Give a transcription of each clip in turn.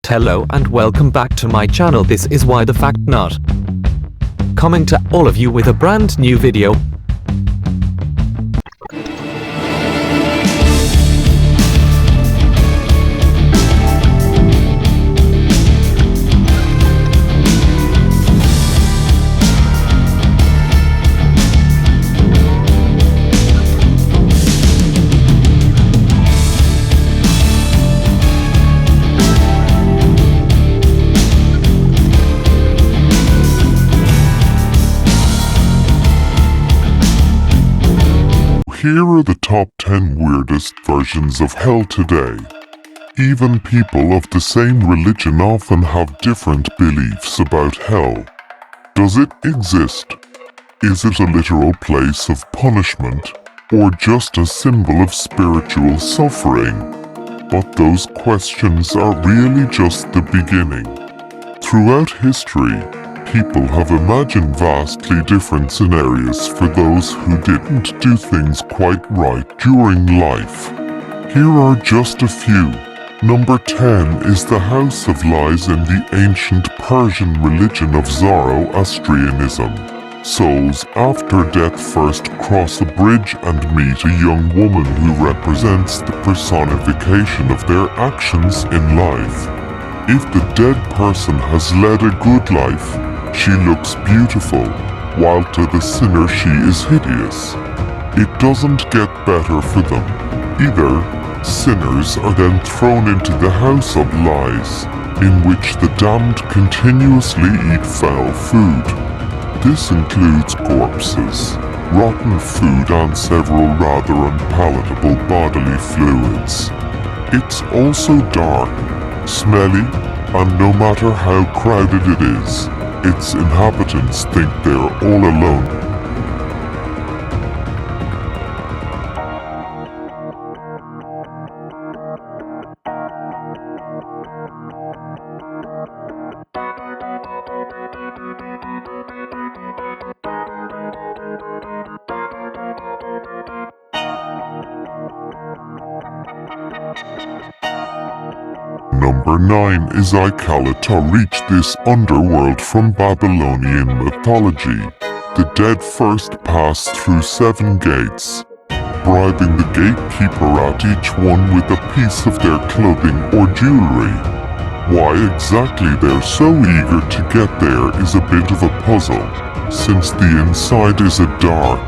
Hello and welcome back to my channel. This is Why the Fact Not, coming to all of you with a brand new video. Here are the top 10 weirdest versions of hell today. Even people of the same religion often have different beliefs about hell. Does it exist? Is it a literal place of punishment, or just a symbol of spiritual suffering? But those questions are really just the beginning. Throughout history, people have imagined vastly different scenarios for those who didn't do things quite right during life. Here are just a few. Number 10 is the House of Lies in the ancient Persian religion of Zoroastrianism. Souls after death first cross a bridge and meet a young woman who represents the personification of their actions in life. If the dead person has led a good life, she looks beautiful, while to the sinner she is hideous. It doesn't get better for them. Either sinners are then thrown into the House of Lies, in which the damned continuously eat foul food. This includes corpses, rotten food and several rather unpalatable bodily fluids. It's also dark, smelly, and no matter how crowded it is, its inhabitants think they're all alone. Number 9 is Ikala to reach this underworld from Babylonian mythology. The dead first pass through 7 gates, bribing the gatekeeper at each one with a piece of their clothing or jewelry. Why exactly they're so eager to get there is a bit of a puzzle, since the inside is a dark,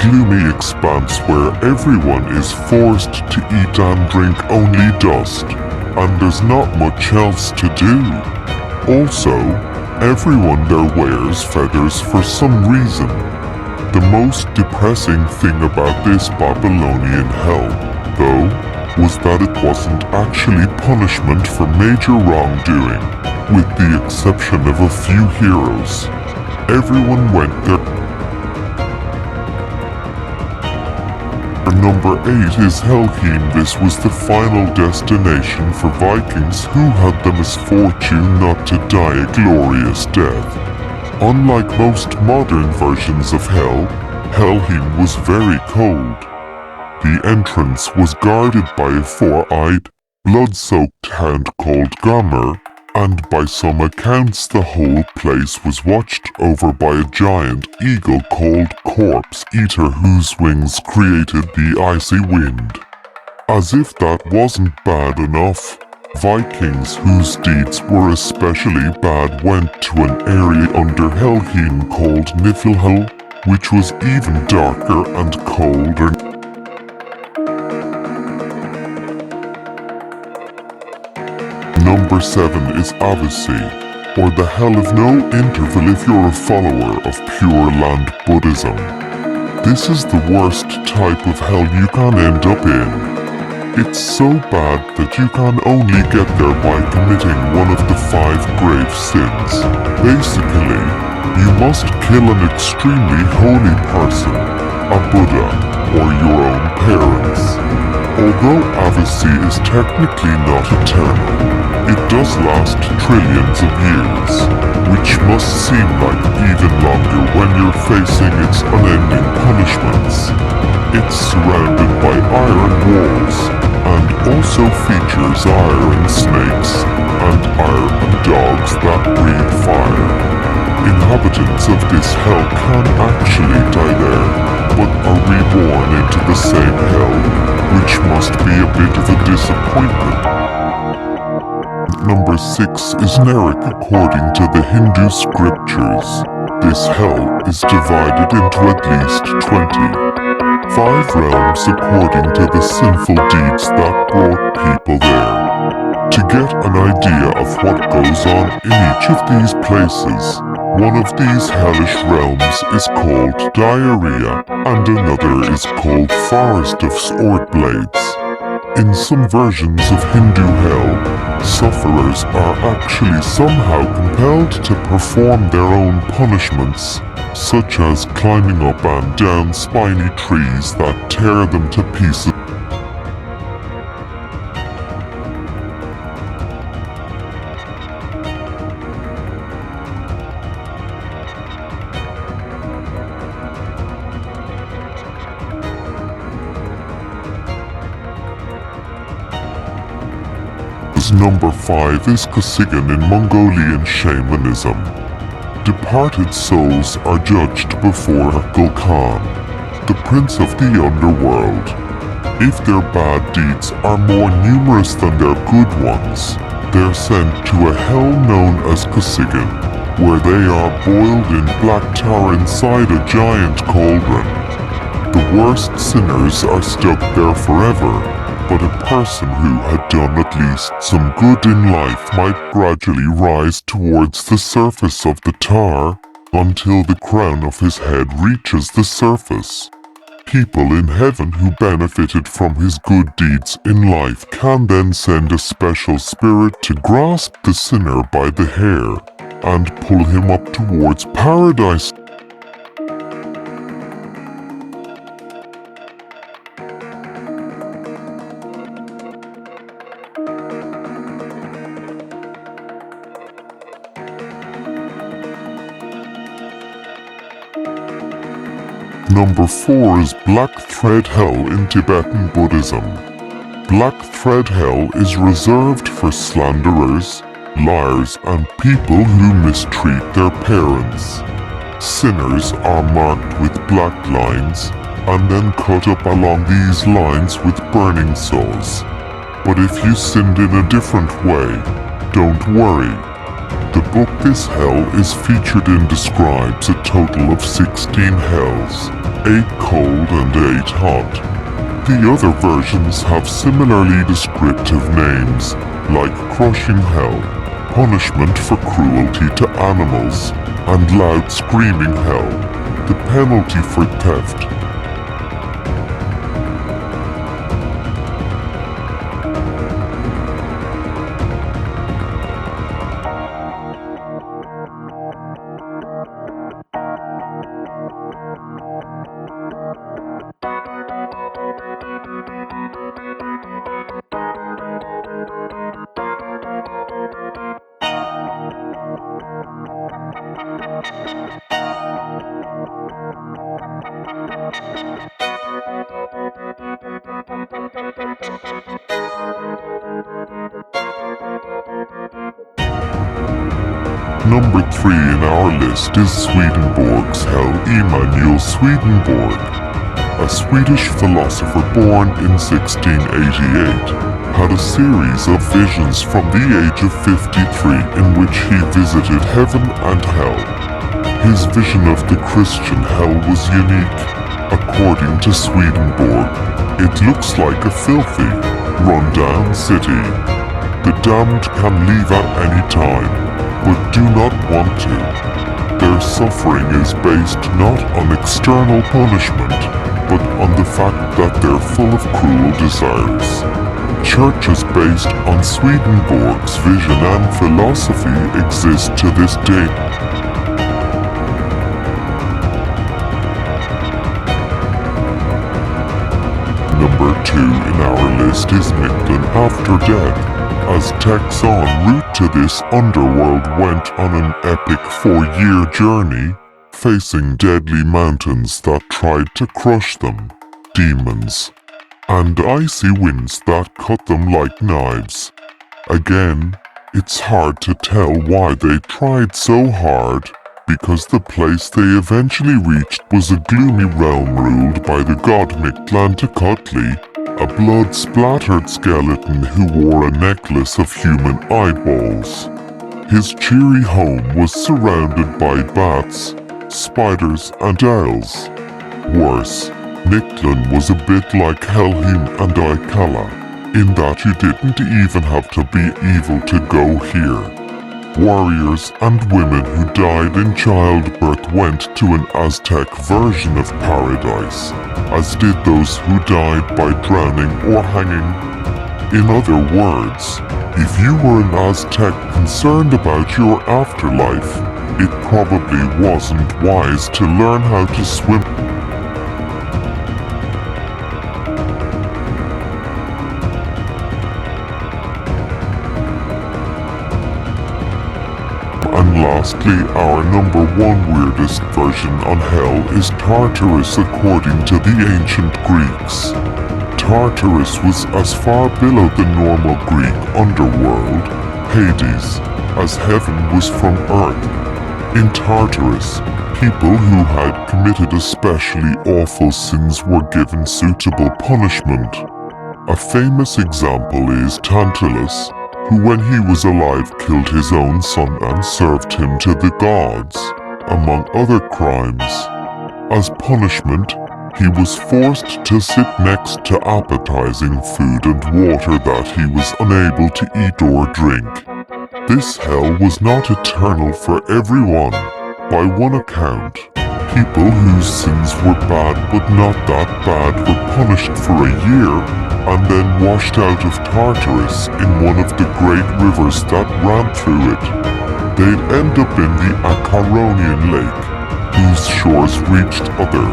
gloomy expanse where everyone is forced to eat and drink only dust. And there's not much else to do. Also, everyone there wears feathers for some reason. The most depressing thing about this Babylonian hell, though, was that it wasn't actually punishment for major wrongdoing, with the exception of a few heroes. Everyone went there. Number 8 is Helheim. This was the final destination for Vikings who had the misfortune not to die a glorious death. Unlike most modern versions of hell, Helheim was very cold. The entrance was guarded by a 4-eyed, blood-soaked hound called Gamr, and by some accounts the whole place was watched over by a giant eagle called Corpse Eater whose wings created the icy wind. As if that wasn't bad enough, Vikings whose deeds were especially bad went to an area under Helheim called Niflhel, which was even darker and colder. Number 7 is Avicii, or the Hell of No Interval if you're a follower of Pure Land Buddhism. This is the worst type of hell you can end up in. It's so bad that you can only get there by committing one of the 5 grave sins. Basically, you must kill an extremely holy person, a Buddha, or your own parents. Although Avicii is technically not eternal, it does last trillions of years, which must seem like even longer when you're facing its unending punishments. It's surrounded by iron walls, and also features iron snakes and inhabitants of this hell can actually die there, but are reborn into the same hell, which must be a bit of a disappointment. Number 6 is Norie. According to the Hindu scriptures, this hell is divided into at least 25 realms according to the sinful deeds that brought people there. To get an idea of what goes on in each of these places, one of these hellish realms is called diarrhea and another is called forest of sword blades. In some versions of Hindu hell, sufferers are actually somehow compelled to perform their own punishments, such as climbing up and down spiny trees that tear them to pieces. Number 5 is Kasigan in Mongolian shamanism. Departed souls are judged before Khan, the prince of the underworld. If their bad deeds are more numerous than their good ones, they're sent to a hell known as Kasigan, where they are boiled in black tar inside a giant cauldron. The worst sinners are stuck there forever, but a person who had done at least some good in life might gradually rise towards the surface of the tar until the crown of his head reaches the surface. People in heaven who benefited from his good deeds in life can then send a special spirit to grasp the sinner by the hair and pull him up towards paradise. Number 4 is Black Thread Hell in Tibetan Buddhism. Black Thread Hell is reserved for slanderers, liars, and people who mistreat their parents. Sinners are marked with black lines and then cut up along these lines with burning saws. But if you sinned in a different way, don't worry. The book This Hell is featured in describes a total of 16 hells, 8 cold and 8 hot. The other versions have similarly descriptive names, like Crushing Hell, Punishment for Cruelty to Animals, and Loud Screaming Hell, the penalty for theft. Number 3 in our list is Swedenborg's Hell. Emanuel Swedenborg, a Swedish philosopher born in 1688, had a series of visions from the age of 53 in which he visited heaven and hell. His vision of the Christian hell was unique. According to Swedenborg, it looks like a filthy, run-down city. The damned can leave at any time, but do not want to. Their suffering is based not on external punishment, but on the fact that they're full of cruel desires. Churches based on Swedenborg's vision and philosophy exist to this day. Number 2 in our list is Mictlan After Death, as Tech's en route to this underworld went on an epic 4-year journey, facing deadly mountains that tried to crush them, demons, and icy winds that cut them like knives. Again, it's hard to tell why they tried so hard, because the place they eventually reached was a gloomy realm ruled by the god Mictlantecuhtli, a blood-splattered skeleton who wore a necklace of human eyeballs. His cheery home was surrounded by bats, spiders and owls. Worse, Mictlan was a bit like Helheim and Aikala, in that you didn't even have to be evil to go here. Warriors and women who died in childbirth went to an Aztec version of paradise, as did those who died by drowning or hanging. In other words, if you were an Aztec concerned about your afterlife, it probably wasn't wise to learn how to swim. And lastly, our number one weirdest version on Hell is Tartarus according to the ancient Greeks. Tartarus was as far below the normal Greek underworld, Hades, as heaven was from earth. In Tartarus, people who had committed especially awful sins were given suitable punishment. A famous example is Tantalus, who when he was alive killed his own son and served him to the gods, among other crimes. As punishment, he was forced to sit next to appetizing food and water that he was unable to eat or drink. This hell was not eternal for everyone. By one account, people whose sins were bad but not that bad were punished for a year and then washed out of Tartarus in one of the great rivers that ran through it. They'd end up in the Acaronian Lake, whose shores reached other,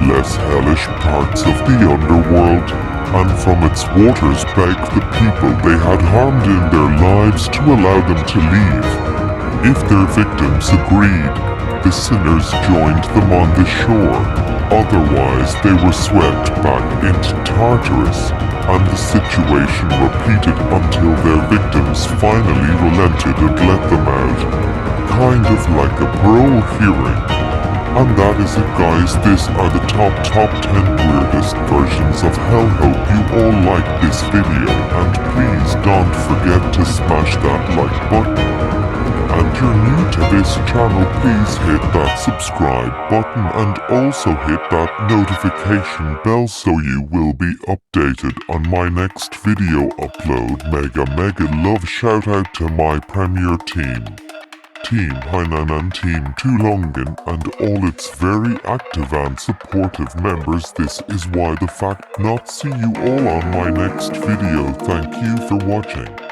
less hellish parts of the underworld, and from its waters begged the people they had harmed in their lives to allow them to leave. If their victims agreed, the sinners joined them on the shore. Otherwise, they were swept back into Tartarus, and the situation repeated until their victims finally relented and let them out. Kind of like a parole hearing. And that is it, guys. These are the top 10 weirdest versions of hell. Hope you all liked this video, and please don't forget to smash that like button. And you're new to this channel, please hit that subscribe button and also hit that notification bell so you will be updated on my next video upload. Mega love shout out to my premier team, Team Hainan, Team Tulungan, and all its very active and supportive members. This is why the fact not. See you all on my next video. Thank you for watching.